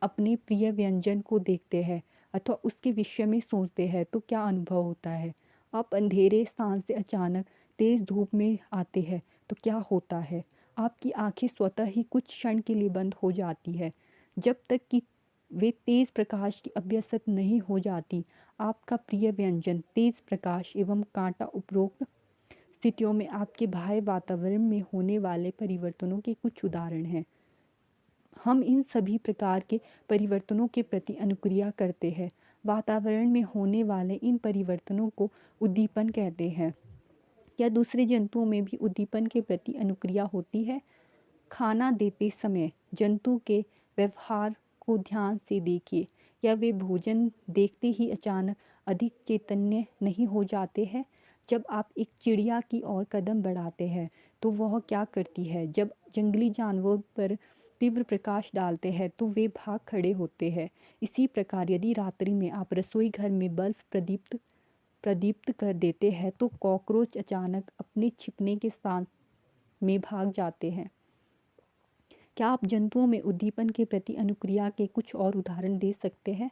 Speaker 1: अपने प्रिय व्यंजन को देखते हैं अथवा उसके विषय में सोचते हैं तो क्या अनुभव होता है? आप अंधेरे स्थान से अचानक तेज धूप में आते हैं तो क्या होता है? आपकी आंखें स्वतः ही कुछ क्षण के लिए बंद हो जाती है। जब तक कि वे तेज प्रकाश की अभ्यस्त नहीं हो जाती। आपका प्रिय व्यंजन, तेज प्रकाश एवं कांटा उपरोक्त स्थितियों में आपके बाह्य वातावरण में होने वाले परिवर्तनों के कुछ उदाहरण हैं। हम इन सभी प्रकार के परिवर्तनों के प्रति अनुक्रिया करते हैं। वातावरण में होने वाले इन परिवर्तनों को उद्दीपन कहते हैं। क्या दूसरे जंतुओं में भी उद्दीपन के प्रति अनुक्रिया होती है? खाना देते समय जंतु के व्यवहार को ध्यान से देखिए। क्या वे भोजन देखते ही अचानक अधिक चैतन्य नहीं हो जाते हैं? जब आप एक चिड़िया की ओर कदम बढ़ाते हैं तो वह क्या करती है? जब जंगली जानवर पर तीव्र प्रकाश डालते हैं तो वे भाग खड़े होते हैं। इसी प्रकार यदि रात्रि में आप रसोई घर में बल्ब प्रदीप्त कर देते हैं तो कॉकरोच अचानक अपने छिपने के स्थान में भाग जाते हैं। क्या आप जंतुओं में उद्दीपन के प्रति अनुक्रिया के कुछ और उदाहरण दे सकते हैं?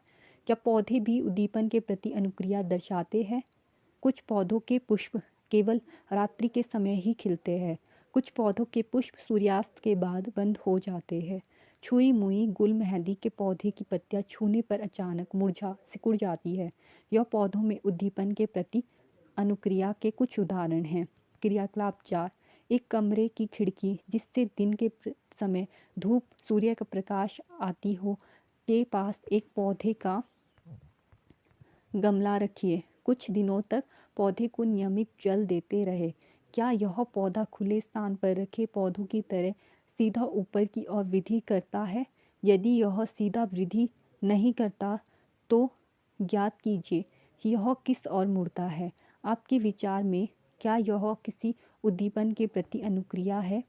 Speaker 1: क्या पौधे भी उद्दीपन के प्रति अनुक्रिया दर्शाते हैं? कुछ पौधों के पुष्प केवल रात्रि के समय ही खिलते हैं। कुछ पौधों के पुष्प सूर्यास्त के बाद बंद हो जाते हैं। छुई मुई गुल मेहंदी के पौधे की पत्तियां छूने पर अचानक मुरझा सिकुड़ जाती है। यह पौधों में उद्दीपन के प्रति अनुक्रिया के कुछ उदाहरण हैं। क्रियाकलाप 4। एक कमरे की खिड़की जिससे दिन के समय धूप सूर्य का प्रकाश आती हो के पास एक पौधे का गमला रखिए। कुछ दिनों तक पौधे को नियमित जल देते रहे। क्या यह पौधा खुले स्थान पर रखे पौधों की तरह सीधा ऊपर की ओर वृद्धि करता है? यदि यह सीधा वृद्धि नहीं करता तो ज्ञात कीजिए यह किस ओर मुड़ता है। आपके विचार में क्या यह किसी उद्दीपन के प्रति अनुक्रिया है?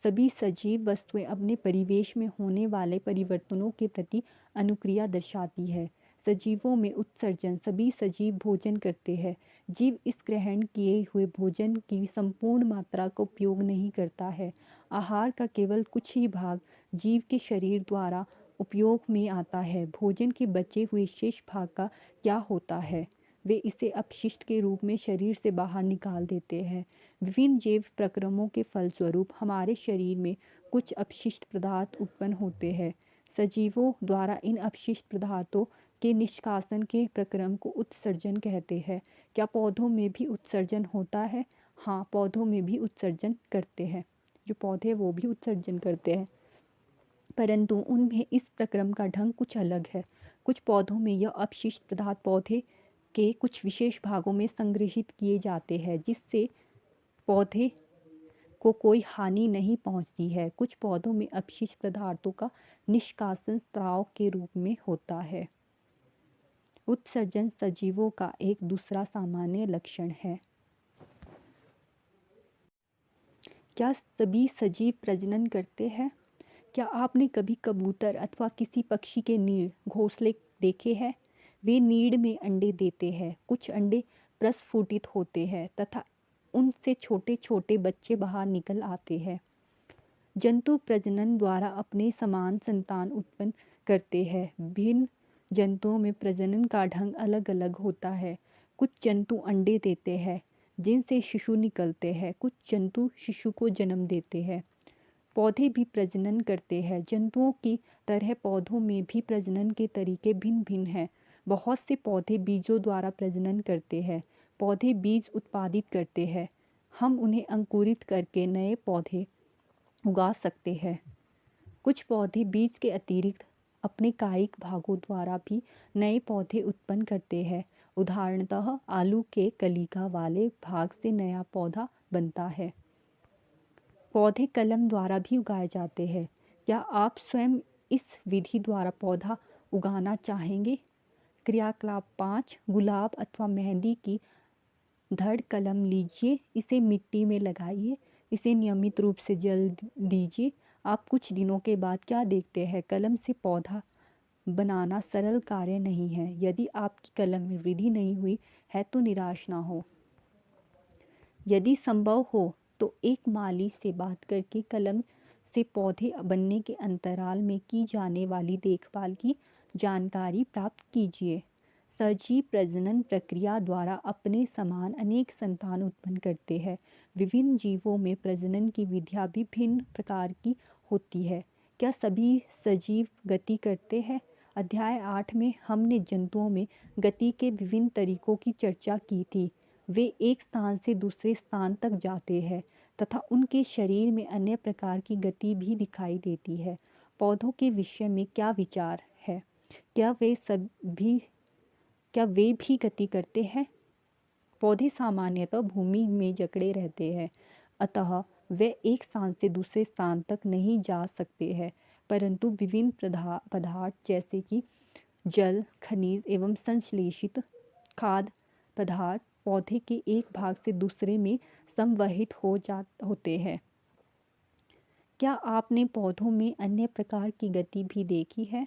Speaker 1: सभी सजीव वस्तुएं अपने परिवेश में होने वाले परिवर्तनों के प्रति अनुक्रिया दर्शाती है। सजीवों में उत्सर्जन। सभी सजीव भोजन करते हैं। जीव इस ग्रहण किए हुए भोजन की संपूर्ण मात्रा का उपयोग नहीं करता है। आहार का केवल कुछ ही भाग जीव के शरीर द्वारा उपयोग में आता है। भोजन के बचे हुए शेष भाग का क्या होता है? वे इसे अपशिष्ट के रूप में शरीर से बाहर निकाल देते हैं। विभिन्न जैव प्रक्रमों के फलस्वरूप हमारे शरीर में कुछ अपशिष्ट पदार्थ उत्पन्न होते हैं। सजीवों द्वारा इन अपशिष्ट पदार्थों के निष्कासन के प्रक्रम को उत्सर्जन कहते हैं। क्या पौधों में भी उत्सर्जन होता है? हाँ, पौधों में भी उत्सर्जन करते हैं। जो पौधे वो भी उत्सर्जन करते हैं, परंतु उनमें इस प्रक्रम का ढंग कुछ अलग है। कुछ पौधों में यह अपशिष्ट पदार्थ पौधे के कुछ विशेष भागों में संग्रहित किए जाते हैं जिससे पौधे को कोई हानि नहीं पहुंचती है। कुछ पौधों में अपशिष्ट पदार्थों का निष्कासन स्राव के रूप में होता है। उत्सर्जन सजीवों का एक दूसरा सामान्य लक्षण है। क्या सभी सजीव प्रजनन करते हैं? क्या आपने कभी कबूतर अथवा किसी पक्षी के नीड़ घोंसले देखे हैं? वे नीड़ में अंडे देते हैं। कुछ अंडे प्रस्फुटित होते हैं तथा उनसे छोटे छोटे बच्चे बाहर निकल आते हैं। जंतु प्रजनन द्वारा अपने समान संतान उत्पन्न करते हैं। भिन्न जंतुओं में प्रजनन का ढंग अलग अलग होता है। कुछ जंतु अंडे देते हैं जिनसे शिशु निकलते हैं। कुछ जंतु शिशु को जन्म देते हैं। पौधे भी प्रजनन करते हैं। जंतुओं की तरह पौधों में भी प्रजनन के तरीके भिन्न भिन्न हैं। बहुत से पौधे बीजों द्वारा प्रजनन करते हैं। पौधे बीज उत्पादित करते हैं। हम उन्हें अंकुरित करके नए पौधे उगा सकते हैं। कुछ पौधे बीज के अतिरिक्त अपने कायिक भागों द्वारा भी नए पौधे उत्पन्न करते हैं। उदाहरणतः आलू के कलिका वाले भाग से नया पौधा बनता है। पौधे कलम द्वारा भी उगाए जाते हैं। क्या आप स्वयं इस विधि द्वारा पौधा उगाना चाहेंगे? क्रियाकलाप 5। गुलाब अथवा मेहंदी की धड़ कलम लीजिए, इसे मिट्टी में लगाइए, इसे नियमित रूप से जल दीजिए। आप कुछ दिनों के बाद क्या देखते हैं? कलम से पौधा बनाना सरल कार्य नहीं है। यदि आपकी कलम में वृद्धि नहीं हुई है तो निराश ना हो। यदि संभव हो तो एक माली से बात करके कलम से पौधे बनने के अंतराल में की जाने वाली देखभाल की जानकारी प्राप्त कीजिए। सजीव प्रजनन प्रक्रिया द्वारा अपने समान अनेक संतान उत्पन्न करते हैं। विभिन्न जीवों में प्रजनन की विधियाँ भी भिन्न प्रकार की होती है। क्या सभी सजीव गति करते हैं? अध्याय 8 में हमने जंतुओं में गति के विभिन्न तरीकों की चर्चा की थी। वे एक स्थान से दूसरे स्थान तक जाते हैं तथा उनके शरीर में अन्य प्रकार की गति भी दिखाई देती है। पौधों के विषय में क्या विचार है? क्या वे सभी क्या वे भी गति करते हैं? पौधे सामान्यतः भूमि में जकड़े रहते हैं, अतः वे एक स्थान से दूसरे स्थान तक नहीं जा सकते हैं, परंतु विभिन्न पदार्थ जैसे कि जल, खनिज एवं संश्लेषित खाद्य पदार्थ पौधे के एक भाग से दूसरे में संवहित होते हैं। क्या आपने पौधों में अन्य प्रकार की गति भी देखी है?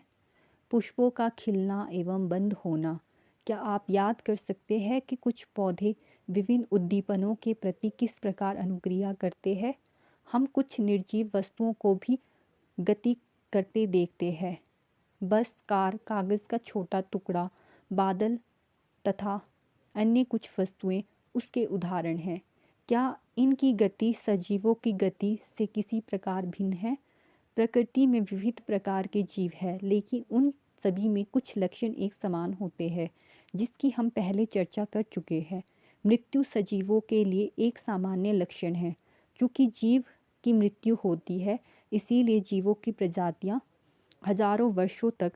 Speaker 1: पुष्पों का खिलना एवं बंद होना। क्या आप याद कर सकते हैं कि कुछ पौधे विभिन्न उद्दीपनों के प्रति किस प्रकार अनुक्रिया करते हैं? हम कुछ निर्जीव वस्तुओं को भी गति करते देखते हैं। बस, कार, कागज़ का छोटा टुकड़ा, बादल तथा अन्य कुछ वस्तुएं उसके उदाहरण हैं। क्या इनकी गति सजीवों की गति से किसी प्रकार भिन्न है? प्रकृति में विविध प्रकार के जीव हैं, लेकिन उन सभी में कुछ लक्षण एक समान होते हैं, जिसकी हम पहले चर्चा कर चुके हैं। मृत्यु सजीवों के लिए एक सामान्य लक्षण है। चूँकि जीव की मृत्यु होती है, इसीलिए जीवों की प्रजातियाँ हजारों वर्षों तक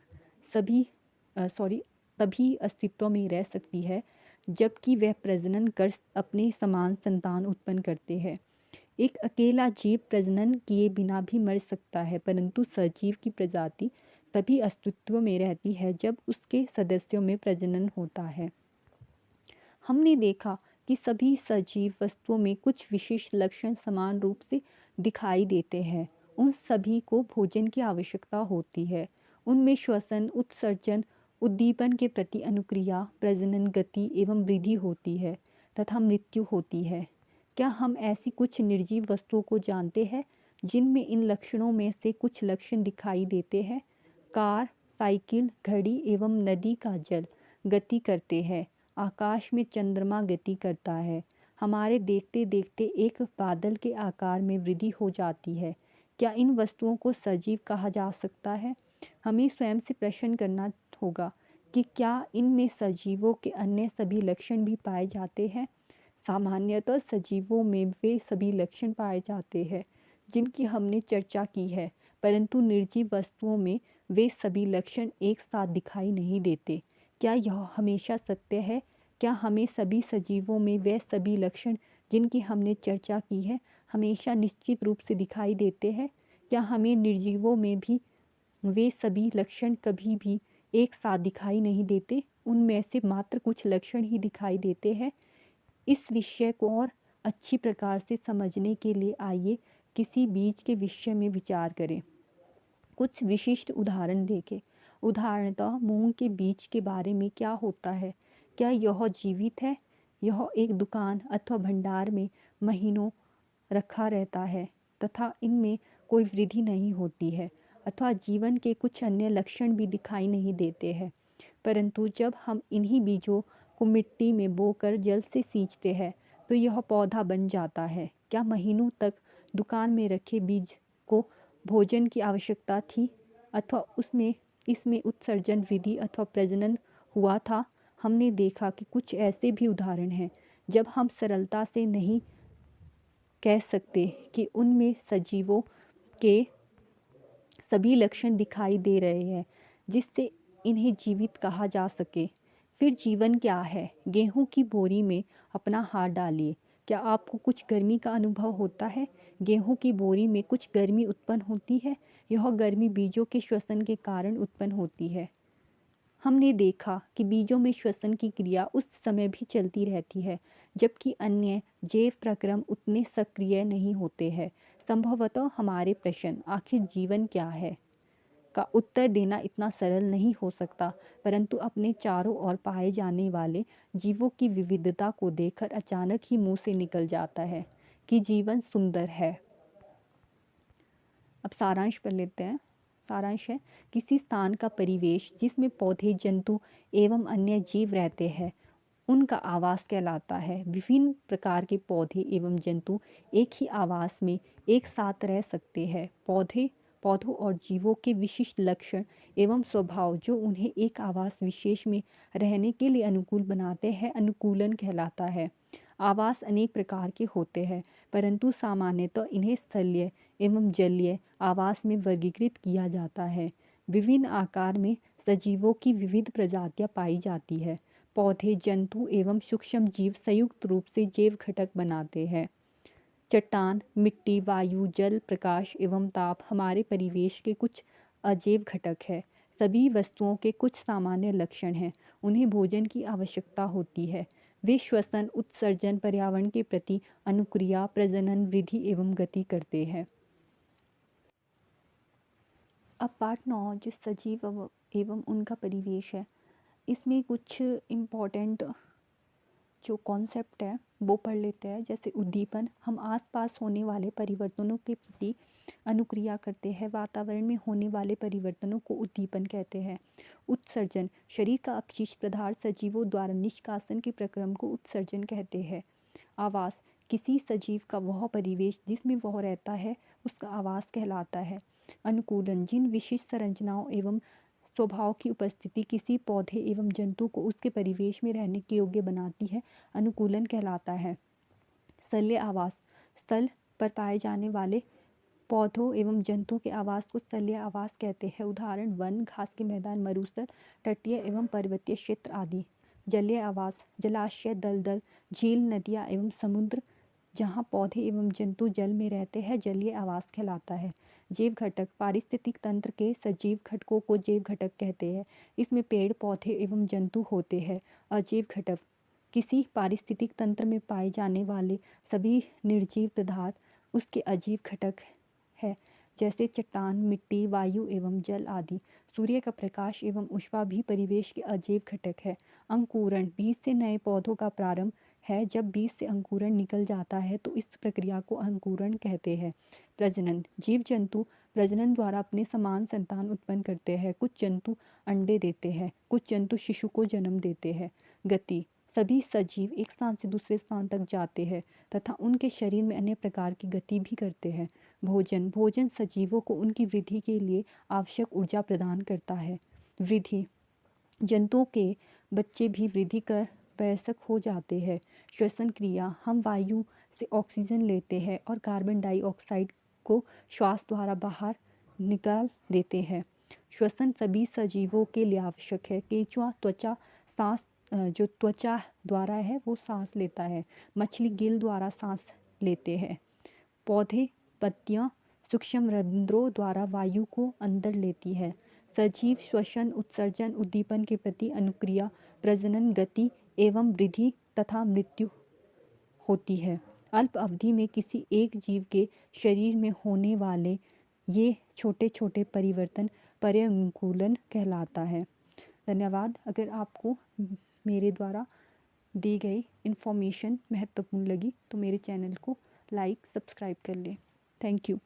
Speaker 1: तभी अस्तित्व में रह सकती है जबकि वह प्रजनन कर अपने समान संतान उत्पन्न करते हैं। एक अकेला जीव प्रजनन किए बिना भी मर सकता है, परंतु सजीव की प्रजाति तभी अस्तित्व में रहती है जब उसके सदस्यों में प्रजनन होता है। हमने देखा कि सभी सजीव वस्तुओं में कुछ विशिष्ट लक्षण समान रूप से दिखाई देते हैं। उन सभी को भोजन की आवश्यकता होती है। उनमें श्वसन, उत्सर्जन, उद्दीपन के प्रति अनुक्रिया, प्रजनन, गति एवं वृद्धि होती है तथा मृत्यु होती है। क्या हम ऐसी कुछ निर्जीव वस्तुओं को जानते हैं जिनमें इन लक्षणों में से कुछ लक्षण दिखाई देते हैं? कार, साइकिल, घड़ी एवं नदी का जल गति करते हैं। आकाश में चंद्रमा गति करता है। हमारे देखते देखते एक बादल के आकार में वृद्धि हो जाती है। क्या इन वस्तुओं को सजीव कहा जा सकता है? हमें स्वयं से प्रश्न करना होगा कि क्या इनमें सजीवों के अन्य सभी लक्षण भी पाए जाते हैं? सामान्यतः सजीवों में वे सभी लक्षण पाए जाते हैं जिनकी हमने चर्चा की है, परंतु निर्जीव वस्तुओं में वे सभी लक्षण एक साथ दिखाई नहीं देते। क्या यह हमेशा सत्य है? क्या हमें सभी सजीवों में वे सभी लक्षण जिनकी हमने चर्चा की है हमेशा निश्चित रूप से दिखाई देते हैं? क्या हमें निर्जीवों में भी वे सभी लक्षण कभी भी एक साथ दिखाई नहीं देते? उनमें से मात्र कुछ लक्षण ही दिखाई देते हैं। इस विषय को और अच्छी प्रकार से समझने के लिए आइए किसी बीज के विषय में विचार करें। कुछ विशिष्ट उदाहरण देखें। उदाहरणतः मूंग के बीज के बारे में क्या होता है? क्या यह जीवित है? यह एक दुकान अथवा भंडार में महीनों रखा रहता है तथा इनमें कोई वृद्धि नहीं होती है अथवा जीवन के कुछ अन्य लक्षण भी दिखाई नहीं देते हैं, परंतु जब हम इन्हीं बीजों को मिट्टी में बोकर जल से सींचते हैं तो यह पौधा बन जाता है। क्या महीनों तक दुकान में रखे बीज को भोजन की आवश्यकता थी अथवा इसमें उत्सर्जन, वृद्धि अथवा प्रजनन हुआ था? हमने देखा कि कुछ ऐसे भी उदाहरण हैं जब हम सरलता से नहीं कह सकते कि उनमें सजीवों के सभी लक्षण दिखाई दे रहे हैं जिससे इन्हें जीवित कहा जा सके। फिर जीवन क्या है? गेहूं की बोरी में अपना हाथ डालिए। क्या आपको कुछ गर्मी का अनुभव होता है? गेहूं की बोरी में कुछ गर्मी उत्पन्न होती है। यह गर्मी बीजों के श्वसन के कारण उत्पन्न होती है। हमने देखा कि बीजों में श्वसन की क्रिया उस समय भी चलती रहती है जबकि अन्य जैव प्रक्रम उतने सक्रिय नहीं होते हैं। संभवतः हमारे प्रश्न आखिर जीवन क्या है का उत्तर देना इतना सरल नहीं हो सकता, परंतु अपने चारों ओर पाए जाने वाले जीवों की विविधता को देखकर अचानक ही मुंह से निकल जाता है कि जीवन सुंदर है। अब सारांश पढ़ लेते हैं। सारांश है, किसी स्थान का परिवेश जिसमें पौधे, जंतु एवं अन्य जीव रहते हैं उनका आवास कहलाता है। विभिन्न प्रकार के पौधे एवं जंतु एक ही आवास में एक साथ रह सकते हैं। पौधों और जीवों के विशिष्ट लक्षण एवं स्वभाव जो उन्हें एक आवास विशेष में रहने के लिए अनुकूल बनाते हैं अनुकूलन कहलाता है। आवास अनेक प्रकार के होते हैं, परंतु सामान्यतः इन्हें स्थलीय एवं जलीय आवास में वर्गीकृत किया जाता है। विभिन्न आकार में सजीवों की विविध प्रजातियां पाई जाती है, पौधे, जंतु एवं सूक्ष्म जीव संयुक्त रूप से जैव घटक बनाते हैं। चट्टान, मिट्टी, वायु, जल, प्रकाश एवं ताप हमारे परिवेश के कुछ अजैव घटक हैं। सभी वस्तुओं के कुछ सामान्य लक्षण हैं। उन्हें भोजन की आवश्यकता होती है। वे श्वसन, उत्सर्जन, पर्यावरण के प्रति अनुक्रिया, प्रजनन, वृद्धि एवं गति करते हैं। अब पार्ट 9 जो सजीव एवं उनका परिवेश है, इसमें कुछ इम्पोर्टेंट जो कॉन्सेप्ट है वो पढ़ लेते हैं। जैसे उद्दीपन, हम आसपास होने वाले परिवर्तनों के प्रति अनुक्रिया करते हैं। वातावरण में होने वाले परिवर्तनों को उद्दीपन कहते हैं। उत्सर्जन, शरीर का अपशिष्ट पदार्थ सजीवों द्वारा निष्कासन के प्रक्रम को उत्सर्जन कहते हैं। आवास, किसी सजीव का वह परिवेश जिसमें वह रहता है उसका आवास कहलाता है। अनुकूलन, जिन विशिष्ट संरचनाओं एवं स्वभाव की उपस्थिति किसी पौधे एवं जंतु को उसके परिवेश में रहने के योग्य बनाती है, अनुकूलन कहलाता है। स्थलीय आवास, स्थल पर पाए जाने वाले पौधों एवं जंतुओं के आवास को स्थलीय आवास कहते हैं। उदाहरण वन, घास के मैदान, मरुस्थल, तटीय एवं पर्वतीय क्षेत्र आदि। जलीय आवास, जलाशय, दलदल, झील, नदियाँ एवं समुद्र जहाँ पौधे एवं जंतु जल में रहते हैं, जलीय आवास कहलाता है। जैव घटक, पारिस्थितिक तंत्र के सजीव घटकों को जैव घटक कहते हैं। इसमें पेड़, पौधे एवं जंतु होते हैं। अजैव घटक, किसी पारिस्थितिक तंत्र में पाए जाने वाले सभी निर्जीव पदार्थ उसके अजैव घटक है, जैसे चट्टान, मिट्टी, वायु एवं जल आदि। सूर्य का प्रकाश एवं ऊष्मा भी परिवेश के अजैव घटक है। अंकुरण, बीज से नए पौधों का प्रारंभ है। जब बीज से अंकुरण निकल जाता है तो इस प्रक्रिया को अंकुरण कहते हैं। प्रजनन, जीव जंतु प्रजनन द्वारा अपने समान संतान उत्पन्न करते हैं। कुछ जंतु अंडे देते हैं, कुछ जंतु शिशु को जन्म देते हैं। गति, सभी सजीव एक स्थान से दूसरे स्थान तक जाते हैं तथा उनके शरीर में अन्य प्रकार की गति भी करते हैं। भोजन, भोजन सजीवों को उनकी वृद्धि के लिए आवश्यक ऊर्जा प्रदान करता है। वृद्धि, जंतुओं के बच्चे भी वृद्धि कर वयस्क हो जाते हैं। श्वसन क्रिया, हम वायु से ऑक्सीजन लेते हैं और कार्बन डाइऑक्साइड को श्वास द्वारा बाहर निकाल देते हैं। श्वसन सभी सजीवों के लिए आवश्यक है। केंचुआ त्वचा सांस जो त्वचा द्वारा है वो सांस लेता है। मछली गिल द्वारा सांस लेते हैं। पौधे पत्तियां सूक्ष्म रंध्रों द्वारा वायु को अंदर लेती है। सजीव श्वसन, उत्सर्जन, उद्दीपन के प्रति अनुक्रिया, प्रजनन, गति एवं वृद्धि तथा मृत्यु होती है। अल्प अवधि में किसी एक जीव के शरीर में होने वाले ये छोटे छोटे परिवर्तन पर्यानुकूलन कहलाता है। धन्यवाद। अगर आपको मेरे द्वारा दी गई इन्फॉर्मेशन महत्वपूर्ण लगी तो मेरे चैनल को लाइक, सब्सक्राइब कर लें। Thank you.